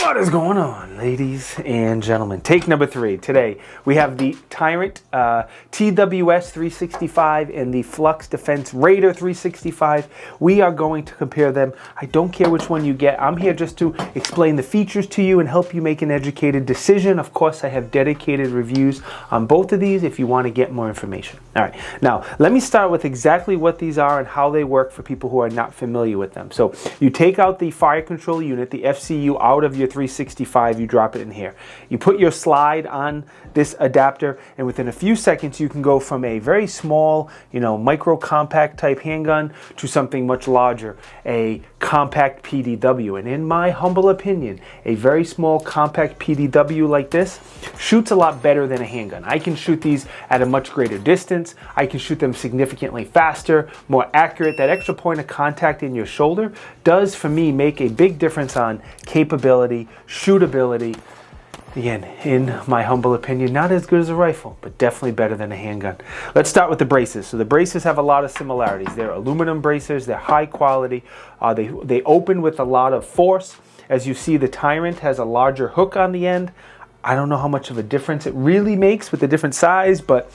What is going on, ladies and gentlemen? Take number 3. Today we have the Tyrant TWS365 and the Flux Raider 365. We are going to compare them. I don't care which one you get. I'm here just to explain the features to you and help you make an educated decision. Of course, I have dedicated reviews on both of these if you want to get more information. All right, now let me start with exactly what these are and how they work for people who are not familiar with them. So you take out the fire control unit, the FCU, out of your 365, you drop it in here. You put your slide on this adapter, and within a few seconds you can go from a very small, micro compact type handgun to something much larger, a compact PDW. And in my humble opinion, a very small compact PDW like this shoots a lot better than a handgun. I can shoot these at a much greater distance. I can shoot them significantly faster, more accurate. That extra point of contact in your shoulder does, for me, make a big difference on capability, shootability. Again, in my humble opinion, not as good as a rifle, but definitely better than a handgun. Let's start with the braces. So the braces have a lot of similarities. They're aluminum braces. They're high quality. They open with a lot of force. As you see, the Tyrant has a larger hook on the end. I don't know how much of a difference it really makes with the different size, but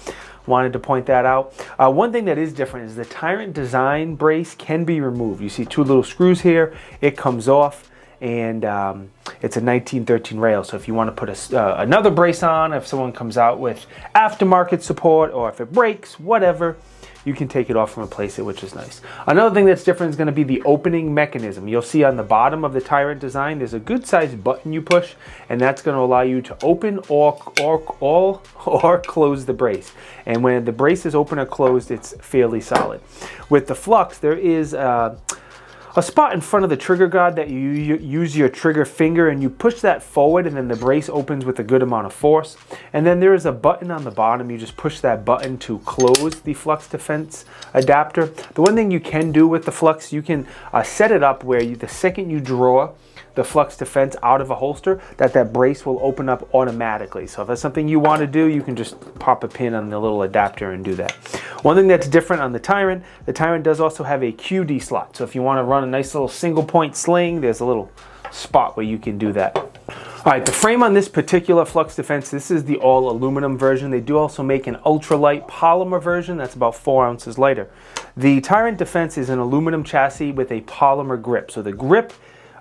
wanted to point that out. One thing that is different is the Tyrant design brace can be removed. You see two little screws here. It comes off. And it's a 1913 rail, so if you want to put another brace on, if someone comes out with aftermarket support, or if it breaks, whatever, you can take it off and replace it, which is nice. Another thing that's different is going to be the opening mechanism. You'll see on the bottom of the Tyrant design, there's a good sized button you push, and that's going to allow you to open or close the brace. And when the brace is open or closed, it's fairly solid. With the Flux, there is a spot in front of the trigger guard that you use your trigger finger and you push that forward, and then the brace opens with a good amount of force. And then there is a button on the bottom. You just push that button to close the Flux Defense adapter. The one thing you can do with the Flux, you can set it up where the second you draw the Flux Defense out of a holster, that brace will open up automatically. So if that's something you want to do, you can just pop a pin on the little adapter and do that. One thing that's different on the Tyrant does also have a QD slot. So if you want to run a nice little single point sling, there's a little spot where you can do that. All right, the frame on this particular Flux Defense, this is the all aluminum version. They do also make an ultralight polymer version that's about 4 ounces lighter. The Tyrant Defense is an aluminum chassis with a polymer grip. So the grip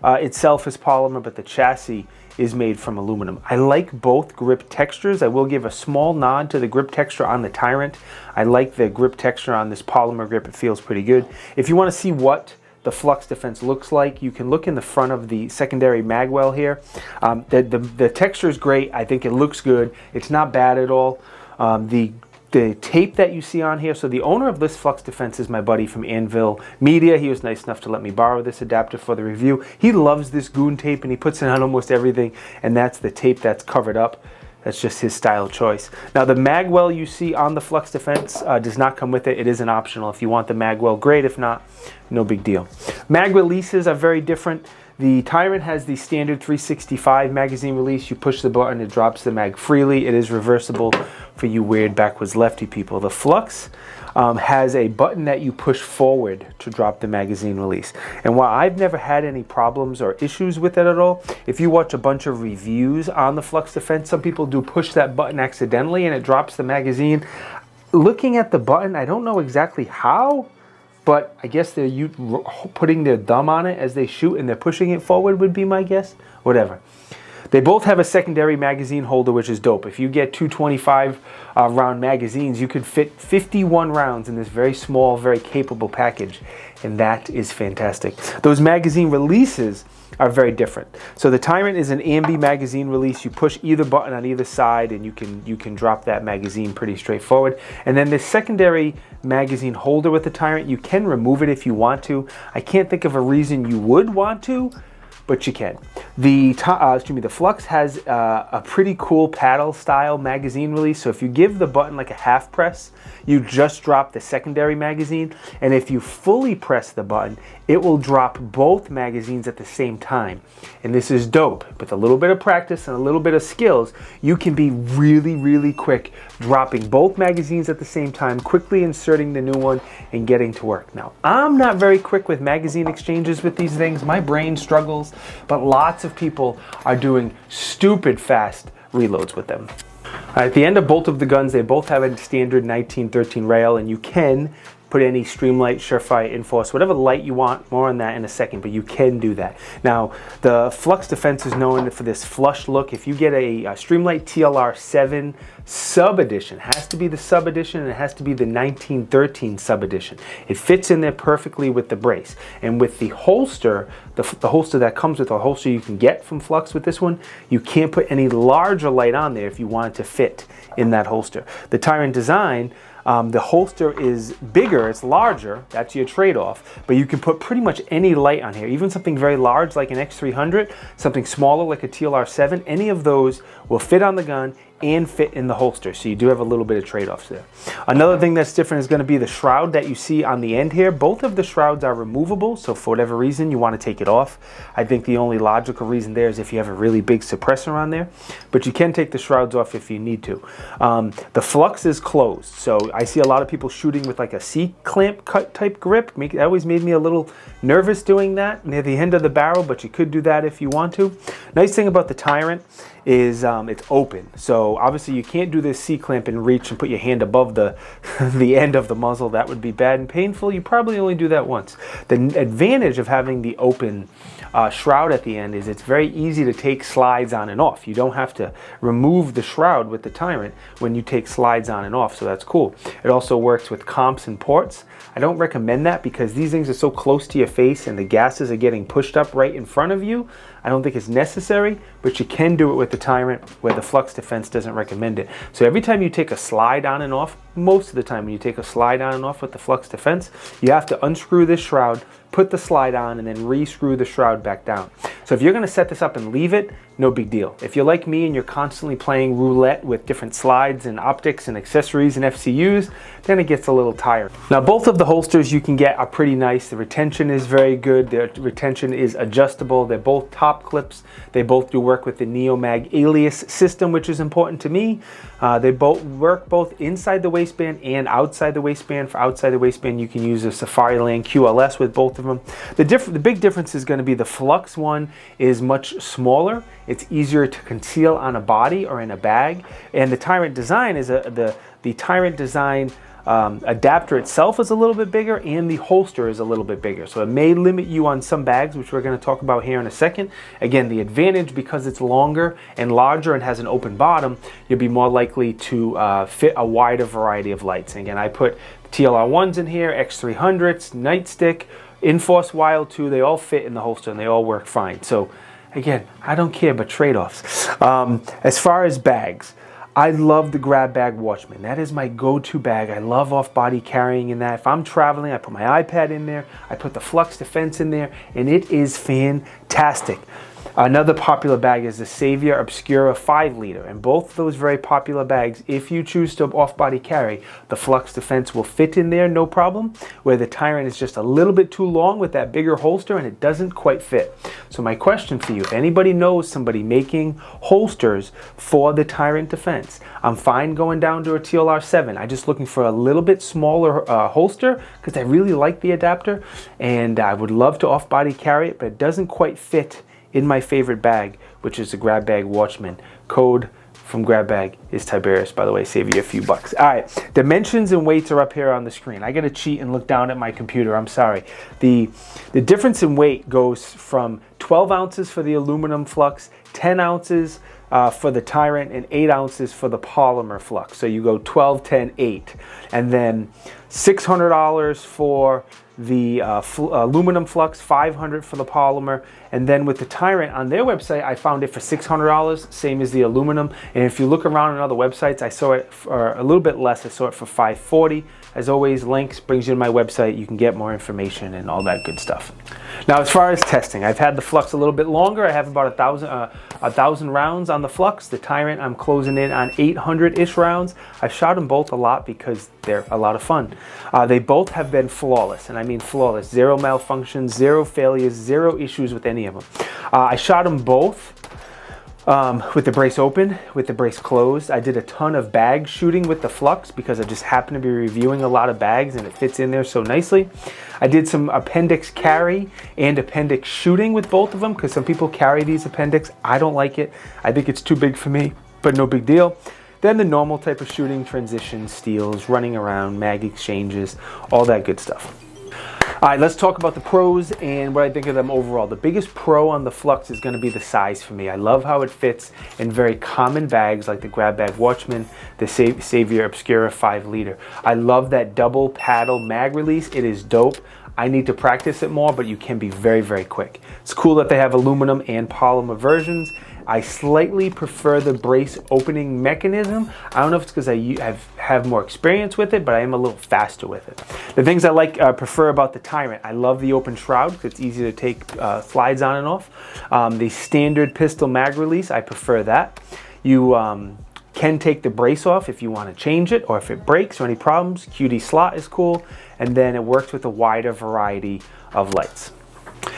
itself is polymer, but the chassis is made from aluminum. I like both grip textures. I will give a small nod to the grip texture on the Tyrant. I like the grip texture on this polymer grip. It feels pretty good. If you want to see what the Flux Defense looks like, you can look in the front of the secondary magwell here. The texture is great. I think it looks good. It's not bad at all. The tape that you see on here, so the owner of this Flux Defense is my buddy from Anvil Media. He was nice enough to let me borrow this adapter for the review. He loves this goon tape and he puts it on almost everything, and that's the tape that's covered up. That's just his style choice. Now the magwell you see on the Flux Defense does not come with it. It is an optional. If you want the magwell, great. If not, no big deal. Mag releases are very different. The Tyrant has the standard 365 magazine release. You push the button, it drops the mag freely. It is reversible for you weird backwards lefty people. The Flux has a button that you push forward to drop the magazine release. And while I've never had any problems or issues with it at all, if you watch a bunch of reviews on the Flux Defense, some people do push that button accidentally and it drops the magazine. Looking at the button, I don't know exactly how, but I guess they're putting their thumb on it as they shoot and they're pushing it forward would be my guess. Whatever. They both have a secondary magazine holder, which is dope. If you get 225 round magazines, you could fit 51 rounds in this very small, very capable package. And that is fantastic. Those magazine releases are very different. So the Tyrant is an ambi magazine release. You push either button on either side and you can drop that magazine pretty straightforward. And then the secondary magazine holder with the Tyrant, you can remove it if you want to. I can't think of a reason you would want to, but you can. The Flux has a pretty cool paddle style magazine release. So if you give the button like a half press, you just drop the secondary magazine. And if you fully press the button, it will drop both magazines at the same time. And this is dope. With a little bit of practice and a little bit of skills, you can be really, really quick dropping both magazines at the same time, quickly inserting the new one and getting to work. Now, I'm not very quick with magazine exchanges with these things. My brain struggles. but lots of people are doing stupid fast reloads with them. At the end of both of the guns, they both have a standard 1913 rail, and you can put any Streamlight, Surefire, Enforce, whatever light you want. More on that in a second, but you can do that. Now, the Flux Defense is known for this flush look. If you get a Streamlight TLR7 sub edition, it has to be the sub edition, and it has to be the 1913 sub edition. It fits in there perfectly with the brace. And with the holster, the holster that comes with a holster you can get from Flux with this one, you can't put any larger light on there if you want it to fit in that holster. The Tyrant design, the holster is bigger, it's larger, that's your trade-off, but you can put pretty much any light on here, even something very large like an X300, something smaller like a TLR7, any of those will fit on the gun and fit in the holster, so you do have a little bit of trade-offs there. Another thing that's different is going to be the shroud that you see on the end here. Both of the shrouds are removable, so for whatever reason you want to take it off. I think the only logical reason there is if you have a really big suppressor on there, but you can take the shrouds off if you need to. The Flux is closed, so I see a lot of people shooting with like a C-clamp cut type grip. That always made me a little nervous doing that near the end of the barrel, but you could do that if you want to. Nice thing about the Tyrant is it's open, so obviously you can't do this C-clamp and reach and put your hand above the the end of the muzzle. That would be bad and painful. You probably only do that once. The advantage of having the open shroud at the end is it's very easy to take slides on and off. You don't have to remove the shroud with the Tyrant when you take slides on and off, so that's cool. It also works with comps and ports. I don't recommend that because these things are so close to your face and the gases are getting pushed up right in front of you. I don't think it's necessary, but you can do it with the Tyrant where the Flux Defense doesn't recommend it. So every time you take a slide on and off, most of the time when you take a slide on and off with the Flux Defense, you have to unscrew this shroud, put the slide on, and then re-screw the shroud back down. So if you're going to set this up and leave it, no big deal. If you're like me and you're constantly playing roulette with different slides and optics and accessories and FCUs, then it gets a little tired. Now, both of the holsters you can get are pretty nice. The retention is very good. The retention is adjustable. They're both top clips. They both do work with the Neomag alias system, which is important to me. They both work both inside the waistband and outside the waistband. For outside the waistband, you can use a Safariland QLS with both of them. The big difference is going to be the Flux one is much smaller. It's easier to conceal on a body or in a bag. And the Tyrant design is the Tyrant design adapter itself is a little bit bigger, and the holster is a little bit bigger. So it may limit you on some bags, which we're going to talk about here in a second. Again, the advantage, because it's longer and larger and has an open bottom, you'll be more likely to fit a wider variety of lights. And again, I put TLR1s in here, X300s, Nightstick, Enforce Wild 2, they all fit in the holster and they all work fine. So again, I don't care about trade-offs. As far as bags, I love the grab bag Watchman. That is my go-to bag. I love off-body carrying in that. If I'm traveling, I put my iPad in there, I put the Flux Defense in there, and it is fantastic. Another popular bag is the Savior Obscura 5-liter, and both of those very popular bags, if you choose to off-body carry, the Flux Defense will fit in there, no problem, where the Tyrant is just a little bit too long with that bigger holster and it doesn't quite fit. So my question for you, if anybody knows somebody making holsters for the Tyrant Defense, I'm fine going down to a TLR7. I'm just looking for a little bit smaller holster because I really like the adapter and I would love to off-body carry it, but it doesn't quite fit in my favorite bag, which is the Grab Bag Watchman. Code from Grab Bag is Tiberious, by the way, save you a few bucks. All right, dimensions and weights are up here on the screen. I gotta cheat and look down at my computer, I'm sorry. The difference in weight goes from 12 ounces for the aluminum Flux, 10 ounces for the Tyrant, and 8 ounces for the Polymer Flux. So you go 12, 10, 8. And then $600 for the aluminum Flux, $500 for the Polymer, and then with the Tyrant on their website, I found it for $600, same as the aluminum. And if you look around on other websites, I saw it for a little bit less. I saw it for $540. As always, links brings you to my website. You can get more information and all that good stuff. Now, as far as testing, I've had the Flux a little bit longer. I have about 1,000 rounds on the Flux. The Tyrant, I'm closing in on 800-ish rounds. I've shot them both a lot because they're a lot of fun. They both have been flawless, and I mean flawless. Zero malfunctions, zero failures, zero issues with any of them. I shot them both with the brace open, with the brace closed. I did a ton of bag shooting with the Flux because I just happened to be reviewing a lot of bags and it fits in there so nicely. I did some appendix carry and appendix shooting with both of them because some people carry these appendix. I don't like it. I think it's too big for me, but no big deal. Then the normal type of shooting, transitions, steals, running around, mag exchanges, all that good stuff. All right, let's talk about the pros and what I think of them overall. The biggest pro on the Flux is going to be the size for me. I love how it fits in very common bags like the Grab Bag Watchman, the Savior Obscura 5 liter. I love that double paddle mag release. It is dope. I need to practice it more, but you can be very, very quick. It's cool that they have aluminum and polymer versions. I slightly prefer the brace opening mechanism. I don't know if it's because I have more experience with it, but I am a little faster with it. The things I prefer about the Tyrant, I love the open shroud because it's easy to take slides on and off. The standard pistol mag release, I prefer that. You can take the brace off if you want to change it or if it breaks or any problems. QD slot is cool, and then it works with a wider variety of lights.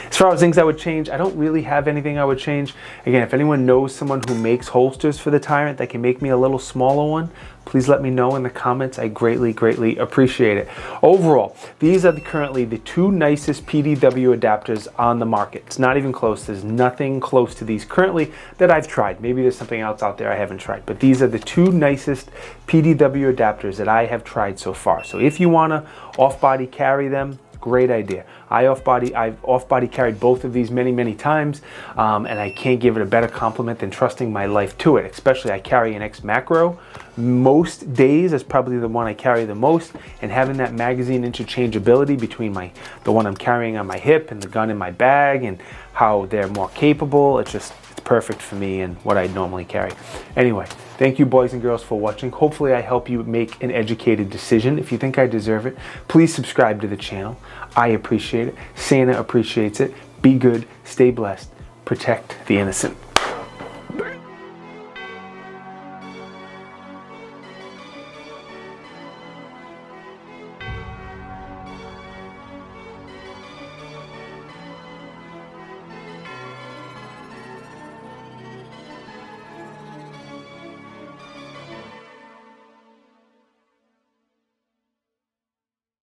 As far as things I would change, I don't really have anything I would change. Again, if anyone knows someone who makes holsters for the Tyrant that can make me a little smaller one, please let me know in the comments. I greatly, greatly appreciate it. Overall, these are currently the two nicest PDW adapters on the market. It's not even close. There's nothing close to these currently that I've tried. Maybe there's something else out there I haven't tried, but these are the two nicest PDW adapters that I have tried so far. So if you want to off-body carry them, great idea. I've off-body carried both of these many, many times, and I can't give it a better compliment than trusting my life to it. Especially I carry an X Macro. Most days is probably the one I carry the most, and having that magazine interchangeability between the one I'm carrying on my hip and the gun in my bag and how they're more capable, it's perfect for me and what I normally carry. Anyway, thank you boys and girls for watching. Hopefully I help you make an educated decision. If you think I deserve it, please subscribe to the channel. I appreciate it. Santa appreciates it. Be good, stay blessed, protect the innocent.